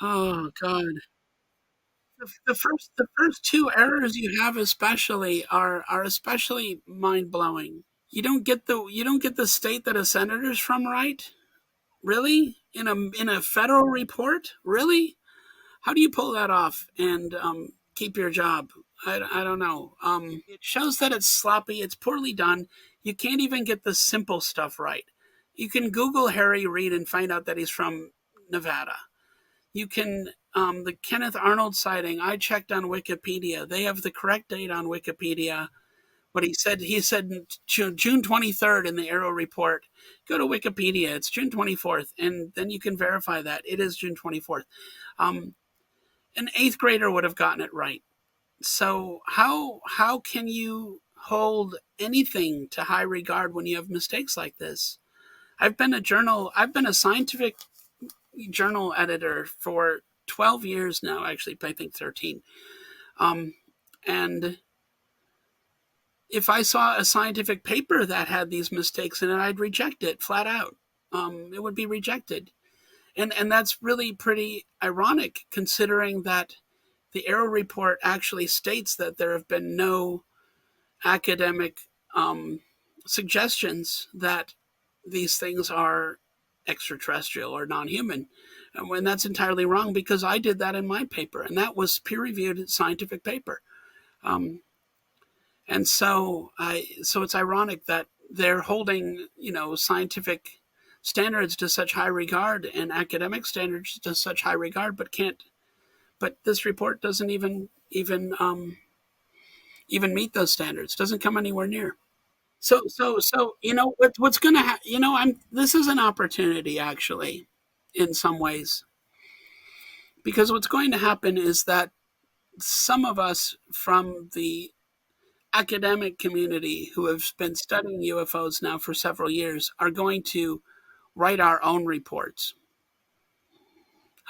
Oh God. The first two errors you have especially are especially mind blowing. You don't get the state that a senator's from right? Really? In a federal report? Really? How do you pull that off and keep your job? I don't know. It shows that it's sloppy. It's poorly done. You can't even get the simple stuff right. You can Google Harry Reid and find out that he's from Nevada. You can the Kenneth Arnold sighting. I checked on Wikipedia. They have the correct date on Wikipedia. What he said June 23rd in the AARO Report. Go to Wikipedia. It's June 24th, and then you can verify that it is June 24th. Um, an eighth grader would have gotten it right. So how can you hold anything to high regard when you have mistakes like this? I've been a scientific journal editor for 12 years now, actually, I think 13. Um, and if I saw a scientific paper that had these mistakes in it, I'd reject it flat out. It would be rejected. And that's really pretty ironic considering that the AARO report actually states that there have been no academic suggestions that these things are extraterrestrial or non-human. And when that's entirely wrong, because I did that in my paper, and that was peer-reviewed scientific paper. Um, and so it's ironic that they're holding, scientific standards to such high regard and academic standards to such high regard, but can't. But this report doesn't even meet those standards. Doesn't come anywhere near. So what's going to I'm this is an opportunity actually, in some ways, because what's going to happen is that some of us from the academic community who have been studying UFOs now for several years are going to write our own reports,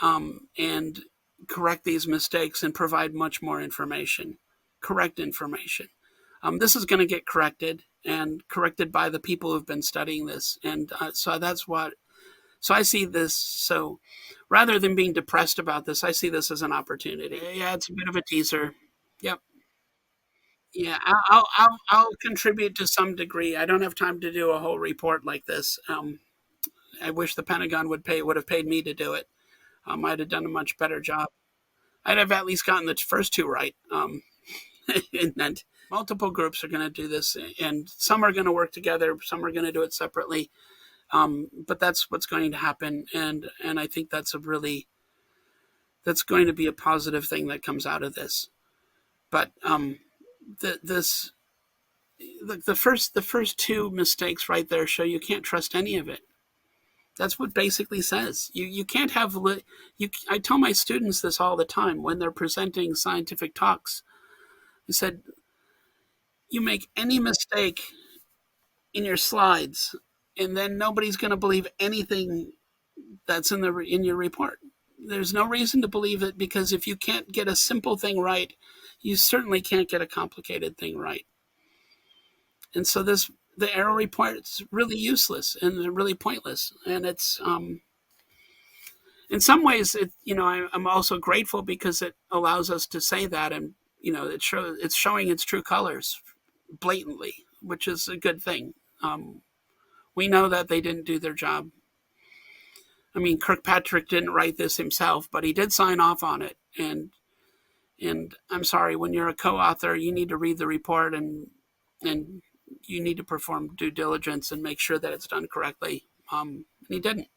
and correct these mistakes and provide much more information, correct information. This is going to get corrected and corrected by the people who've been studying this. And so that's what, so I see this. So rather than being depressed about this, I see this as an opportunity. Yeah, it's a bit of a teaser. Yep. Yeah, I'll contribute to some degree. I don't have time to do a whole report like this. I wish the Pentagon would have paid me to do it. I'd have done a much better job. I'd have at least gotten the first two right. And multiple groups are going to do this, and some are going to work together, some are going to do it separately. But that's what's going to happen, and I think that's going to be a positive thing that comes out of this. But the, this the first two mistakes right there show you can't trust any of it. That's what basically says you can't have you. I tell my students this all the time when they're presenting scientific talks. I said, you make any mistake in your slides, and then nobody's going to believe anything that's in your report. There's no reason to believe it, because if you can't get a simple thing right, you certainly can't get a complicated thing right. And so the AARO report is really useless and really pointless. And it's in some ways, I'm also grateful because it allows us to say that, and it's showing its true colors blatantly, which is a good thing. We know that they didn't do their job. I mean, Kirkpatrick didn't write this himself, but he did sign off on it. And I'm sorry, when you're a co-author, you need to read the report, and you need to perform due diligence and make sure that it's done correctly. And he didn't.